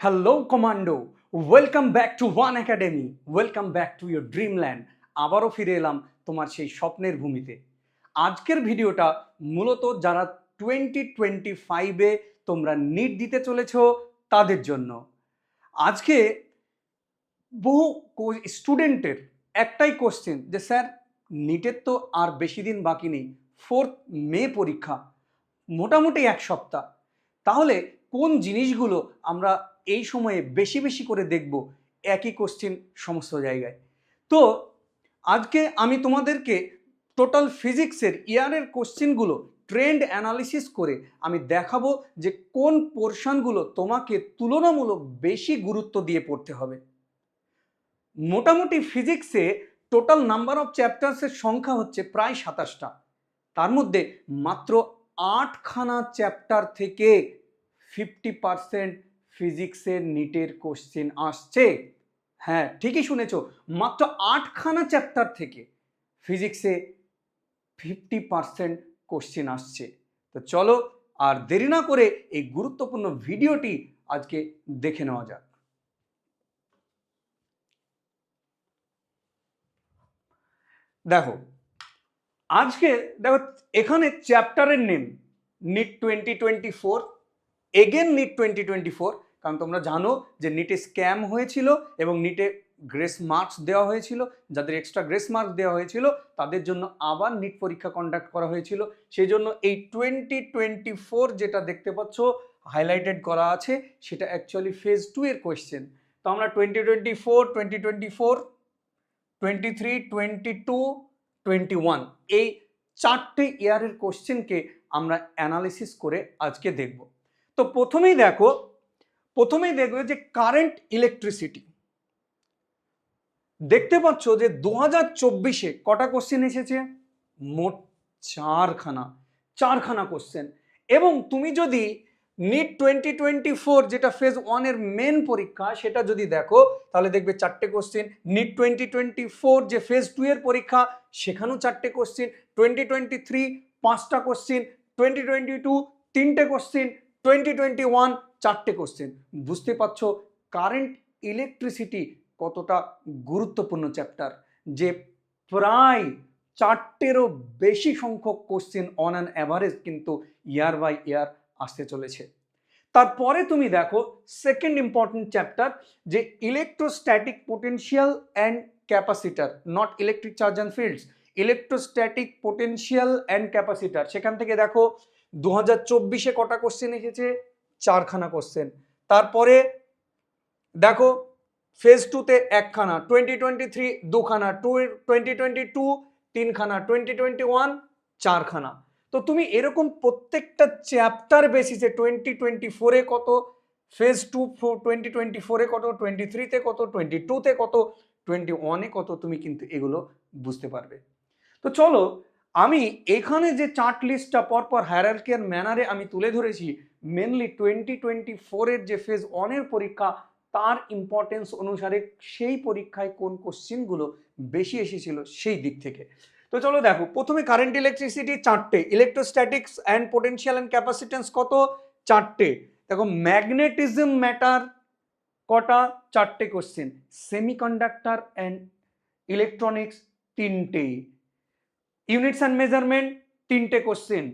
Hello commando, welcome back to one academy, welcome back to your Dreamland. আবারও ফিরে এলাম তোমার সেই স্বপ্নের ভূমিতে। আজকের ভিডিওটা মূলত যারা 2025-এ তোমরা নিট দিতে চলেছ তাদের জন্য। আজকে বহু স্টুডেন্টের একটাই কোশ্চেন যে স্যার, নিটের তো আর বেশি দিন বাকি নেই, 4 মে পরীক্ষা, মোটামুটি এক সপ্তাহ। তাহলে কোন জিনিসগুলো আমরা এই সময়ে বেশি বেশি করে দেখব? একই কোশ্চেন সমস্ত জায়গায়। তো আজকে আমি তোমাদেরকে টোটাল ফিজিক্সের ইয়ারের কোশ্চেনগুলো ট্রেন্ড অ্যানালিসিস করে আমি দেখাবো যে কোন পোর্শনগুলো তোমাকে তুলনামূলক বেশি গুরুত্ব দিয়ে পড়তে হবে। মোটামুটি ফিজিক্সে টোটাল নাম্বার অফ চ্যাপ্টার্সের সংখ্যা হচ্ছে প্রায় 27টা। তার মধ্যে মাত্র 8খানা চ্যাপ্টার থেকে 50% ফিজিক্সের নিটের কোশ্চেন আসছে। হ্যাঁ, ঠিকই শুনেছ, মাত্র 8খানা চ্যাপ্টার থেকে ফিজিক্সে 50% কোশ্চেন আসছে। তো চলো আর দেরি না করে এই গুরুত্বপূর্ণ ভিডিওটি আজকে দেখে নেওয়া যাক। দেখো দেখো এখানে চ্যাপ্টারের নেম নিট 2024, এগেন নিট 2024। কারণ তোমরা জানো যে নিটে স্ক্যাম হয়েছিল এবং নিটে গ্রেস মার্কস দেওয়া হয়েছিল। যাদের এক্সট্রা গ্রেস মার্কস দেওয়া হয়েছিল তাদের জন্য আবার নিট পরীক্ষা কন্ডাক্ট করা হয়েছিল। সেই জন্য এই 2024 যেটা দেখতে পাচ্ছ হাইলাইটেড করা আছে সেটা অ্যাকচুয়ালি ফেজ 2 এর কোয়েশ্চেন। তো আমরা 2024, 2024, 23, 22, 21 এই 4টে ইয়ারের কোশ্চেনকে আমরা অ্যানালিসিস করে আজকে দেখব। তো প্রথমেই দেখবে যে কারেন্ট ইলেকট্রিসিটি। দেখতে পাচ্ছ যে 2024-এ কটা কোশ্চেন এসেছে? মোট 4খানা কোশ্চেন। এবং তুমি যদি নিট 2024 যেটা ফেজ 1 এর মেন পরীক্ষা সেটা যদি দেখো তাহলে দেখবে 4টে কোশ্চেন। নিট 2024 যে ফেজ 2 এর পরীক্ষা সেখানেও 4টে কোশ্চেন। 2023 5টা কোশ্চেন, 2022 3টে কোশ্চেন, 2021 4টে কোশ্চেন। বুঝতে পারছো কারেন্ট ইলেকট্রিসিটি কতটা গুরুত্বপূর্ণ চ্যাপ্টার, যে প্রায় 4টেরও বেশি সংখ্যক কোশ্চেন অন অ্যান অ্যাভারেজ কিন্তু ইয়ার বাই ইয়ার আসতে চলেছে। তারপরে তুমি দেখো সেকেন্ড ইম্পর্টেন্ট চ্যাপ্টার যে electrostatic potential and capacitor, not electric charge and fields, electrostatic potential and capacitor. সেখান থেকে দেখো 2024-এ কটা কোশ্চেন এসেছে? 4খানা কোশ্চেন। তারপরে দেখো ফেজ 2-তে 1খানা, 2023 2খানা, 2022 3খানা, 2021 4খানা। তো তুমি এরকম প্রত্যেকটা চ্যাপ্টার বেসিসে 2024-এ কত, ফেজ 2 2024-এ কত, 23-তে কত, 22-তে কত, 21-এ কত, তুমি কিন্তু এগুলো বুঝতে পারবে। তো চলো আমি এখানে যে চার্ট লিস্টটা পরপর হায়ারার্কিয়াল ম্যানারে আমি তুলে ধরেছি, মেনলি 2024-এর যে ফেজ 1 এর পরীক্ষা তার ইম্পর্টেন্স অনুসারে সেই পরীক্ষায় কোন কোশ্চেনগুলো বেশি এসেছিল সেই দিক থেকে। তো চলো দেখো, প্রথমে কারেন্ট ইলেকট্রিসিটি 4টে, electrostatics and potential and capacitance কত? 4টে। দেখো ম্যাগনেটিজম ম্যাটার কটা? 4টে কোশ্চেন। সেমিকন্ডাক্টর অ্যান্ড ইলেকট্রনিক্স 3টে। ইউনিটস অ্যান্ড মেজারমেন্ট 3টে question.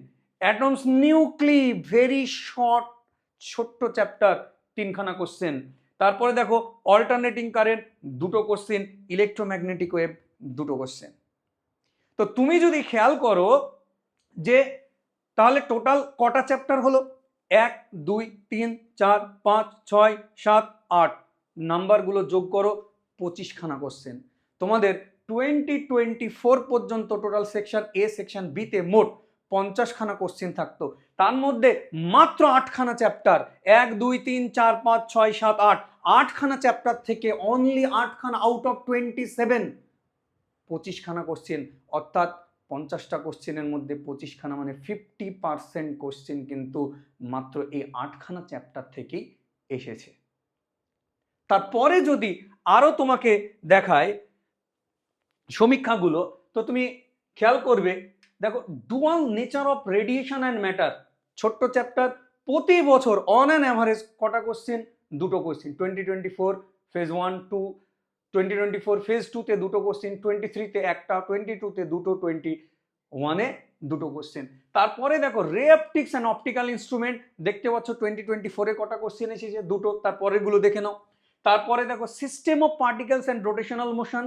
Atoms nuclei very short, ছোট্ট চ্যাপ্টার, 3খানা কোশ্চেন। তারপরে দেখো অল্টারনেটিং কারেন্ট 2টো কোশ্চেন, ইলেকট্রোম্যাগনেটিক ওয়েভ 2টো কোশ্চেন। তো তুমি যদি খেয়াল করো যে তাহলে টোটাল কটা চ্যাপ্টার হলো? 1 2 3 4 5 6 7 8, নাম্বারগুলো যোগ করো, 25খানা কোশ্চেন। তোমাদের 2024 পর্যন্ত টোটাল সেকশন এ সেকশন বিতে মোট 50খানা কোশ্চেন থাকতো। তার মধ্যে মাত্র 8খানা চ্যাপ্টার, 1 2 3 4 5 6 7 8, 8খানা চ্যাপ্টার থেকে অনলি 8খানা আউট অফ 27 25খানা কোশ্চেন। অর্থাৎ 50টা কোশ্চেনের মধ্যে 25খানা মানে 50% কোশ্চেন কিন্তু মাত্র এই 8খানা চ্যাপ্টার থেকেই এসেছে। তারপরে যদি আরো তোমাকে দেখায় সমীক্ষাগুলো, তো তুমি খেয়াল করবে, দেখো dual nature of radiation and matter, ছোট্ট চ্যাপ্টার, প্রতি বছর অন অ্যান অ্যাভারেজ কটা কোশ্চেন? দুটো কোশ্চিন, 2024 ফেজ 1 2, 2024 ফেজ 2-তে দুটো কোশ্চিন, 23-তে একটা, 22-তে দুটো, 21-এ দুটো কোশ্চেন। তারপরে দেখো রে অপটিক্স অ্যান্ড অপটিক্যাল ইনস্ট্রুমেন্ট, দেখতে পাচ্ছ 2024-এ কটা কোশ্চেন এসেছে, দুটো, তারপরের গুলো দেখে নাও। তারপরে দেখো system of particles and rotational motion,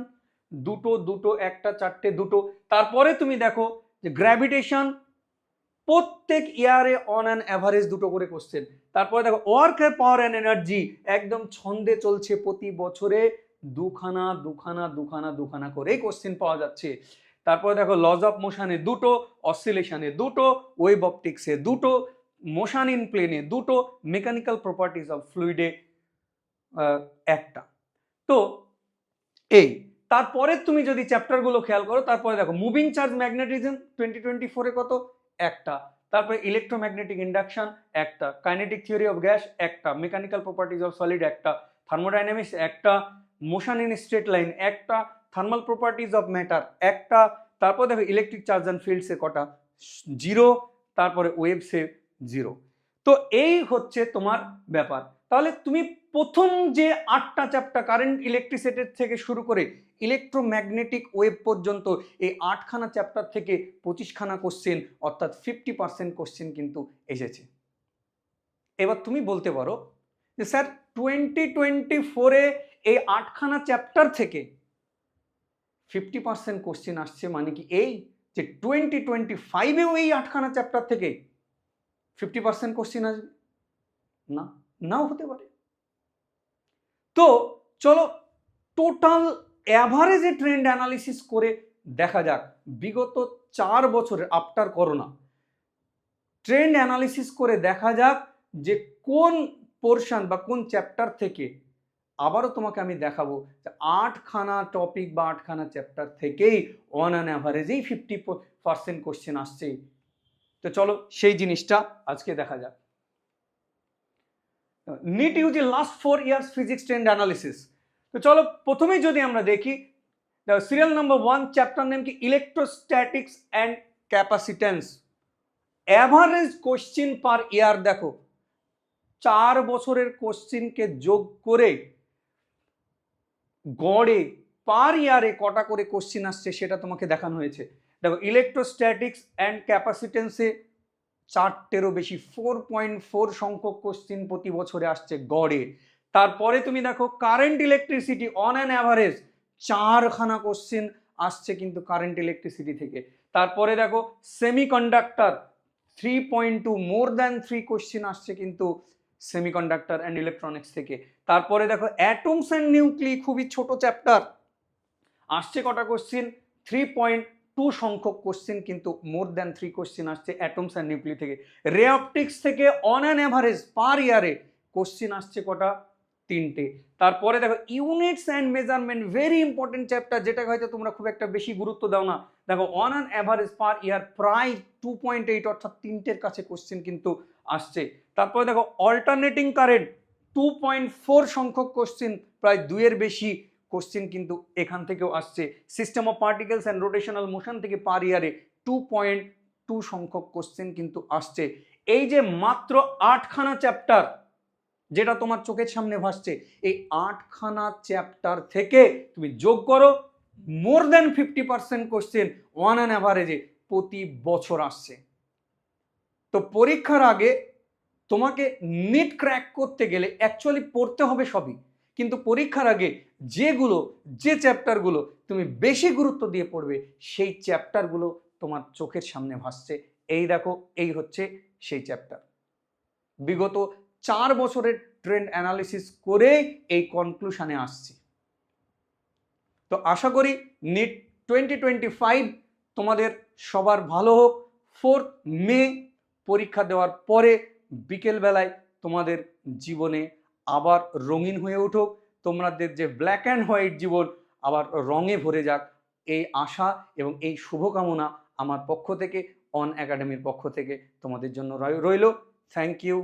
দুটো দুটো, একটা, চারটে, দুটো। তারপরে তুমি দেখো যে গ্র্যাভিটেশন, প্রত্যেক ইয়ারে অন অ্যান অ্যাভারেজ দুটো করে কোশ্চেন। তারপরে দেখো ওয়ার্ক পাওয়ার অ্যান্ড এনার্জি, একদম ছন্দে চলছে, প্রতি বছরে দুখানা দুখানা দুখানা দুখানা করেই কোশ্চেন পাওয়া যাচ্ছে। তারপরে দেখো লজ অফ মোশনে দুটো, অসিলেশনে দুটো, ওয়েভ অপটিক্সে দুটো, মোশন ইন প্লেনে দুটো, মেকানিক্যাল প্রপার্টিজ অফ ফ্লুইডে একটা। তো এই তারপরে তুমি যদি চ্যাপ্টারগুলো খেয়াল করো, তারপরে দেখো মুভিং চার্জ ম্যাগনেটিজম 2024-এ কত, একটা। তারপরে ইলেকট্রোম্যাগনেটিক ইন্ডাকশন একটা, কাইনেটিক থিওরি অফ গ্যাস একটা, মেকানিক্যাল প্রপার্টিজ অফ সলিড একটা, থার্মোডাইনামিক্স একটা, মোশন ইন স্ট্রেট লাইন একটা, থার্মাল প্রপার্টিজ অফ ম্যাটার একটা। তারপর দেখো ইলেকট্রিক চার্জ অ্যান্ড ফিল্ডসে কটা, 0। তারপরে ওয়েভসে 0। তো এই হচ্ছে তোমার ব্যাপার। তাহলে তুমি প্রথম যে 8টা চ্যাপ্টার কারেন্ট ইলেকট্রিসিটি থেকে শুরু করে ইলেকট্রোম্যাগনেটিক ওয়েভ পর্যন্ত, এই 8খানা চ্যাপ্টার থেকে 25খানা কোশ্চেন, অর্থাৎ 50% কোশ্চেন কিন্তু এসেছে। এবার তুমি বলতে পারো যে স্যার 2024-এ এই 8খানা চ্যাপ্টার থেকে 50% কোশ্চেন আসছে, মানে কি এই যে 2025-এও এই 8খানা চ্যাপ্টার থেকে 50% কোশ্চেন আসবে? না, নাও হতে পারে। তো চলো টোটাল অ্যাভারেজে ট্রেন্ড অ্যানালিসিস করে দেখা যাক বিগত 4 বছরের আফটার করোনা ট্রেন্ড অ্যানালিসিস করে দেখা যাক যে কোন পোর্শন বা কোন চ্যাপ্টার থেকে, আবারও তোমাকে আমি দেখাবো যে 8খানা টপিক বা 8খানা চ্যাপ্টার থেকেই অন অ্যান অ্যাভারেজেই 50% কোশ্চেন আসছে। তো চলো সেই জিনিসটা আজকে দেখা যাক। NEET UG last 4 years physics trend analysis. তো চলো প্রথমেই যদি আমরা দেখি সিরিয়াল নাম্বার 1, চ্যাপ্টার নেম কি electrostatics and capacitance. Average question per year দেখো 4 বছরের কোশ্চিনকে যোগ করে গড়ে পার ইয়ারে কটা করে কোশ্চিন আসছে সেটা তোমাকে দেখানো হয়েছে। দেখো ইলেকট্রোস্ট্যাটিক্স অ্যান্ড ক্যাপাসিট্যান্সে 4টেরও বেশি 4.4 সংখ্যক কোশ্চিন প্রতি বছরে আসছে গড়ে। তারপরে তুমি দেখো current electricity on an average 4খানা কোশ্চিন আসছে কিন্তু কারেন্ট ইলেকট্রিসিটি থেকে। তারপরে দেখো সেমিকন্ডাক্টর 3.2, মোর দ্যান 3 কোশ্চিন আসছে কিন্তু সেমিকন্ডাক্টর অ্যান্ড ইলেকট্রনিক্স থেকে। তারপরে দেখো অ্যাটমস অ্যান্ড নিউক্লি, খুবই ছোট চ্যাপ্টার, আসছে কটা কোশ্চিন, 3.2 সংখ্যক কোশ্চিন কিন্তু মোর দ্যান 3 কোশ্চিন আসছে অ্যাটমস অ্যান্ড নিউক্লি থেকে। রে অপটিক্স থেকে অন অ্যান অ্যাভারেজ পার ইয়ারে কোশ্চিন আসছে কটা, 3টে। তারপরে দেখো units and measurement, very important chapter, যেটা হয়তো তোমরা খুব একটা বেশি গুরুত্ব দাও না। দেখো অন অ্যান অ্যাভারেজ পার ইয়ার প্রায় 2.8, অর্থাৎ 3টের কাছে কোশ্চিন কিন্তু আসছে। তারপরে দেখো অল্টারনেটিং কারেন্ট 2.4 সংখ্যক কোশ্চিন, প্রায় 2-এর বেশি কোশ্চিন কিন্তু এখান থেকেও আসছে। System of particles and rotational motion থেকে পার ইয়ারে 2.2 সংখ্যক কোশ্চিন কিন্তু আসছে। এই যে মাত্র 8খানা চ্যাপ্টার যেটা তোমার চোখের সামনে ভাসছে, এই 8খানা চ্যাপ্টার থেকে তুমি যোগ করো, more than 50% question on an অ্যাভারেজে প্রতি বছর আসছে। তো পরীক্ষার আগে তোমাকে নিট ক্র্যাক করতে গেলে অ্যাকচুয়ালি পড়তে হবে সবই, কিন্তু পরীক্ষার আগে যে চ্যাপ্টারগুলো তুমি বেশি গুরুত্ব দিয়ে পড়বে সেই চ্যাপ্টারগুলো তোমার চোখের সামনে ভাসছে। এই দেখো, এই হচ্ছে সেই চ্যাপ্টার। বিগত 4 বছরের ট্রেন্ড অ্যানালিসিস করে এই কনক্লুশনে আসছি। তো আশা করি নিট 2025 তোমাদের সবার ভালো হোক। 4 মে পরীক্ষা দেওয়ার পরে বিকেলবেলায় তোমাদের জীবনে আবার রঙিন হয়ে উঠুক, তোমাদের যে ব্ল্যাক অ্যান্ড হোয়াইট জীবন আবার রঙে ভরে যাক, এই আশা এবং এই শুভকামনা আমার পক্ষ থেকে, অন একাডেমির পক্ষ থেকে তোমাদের জন্য রইল। Thank you.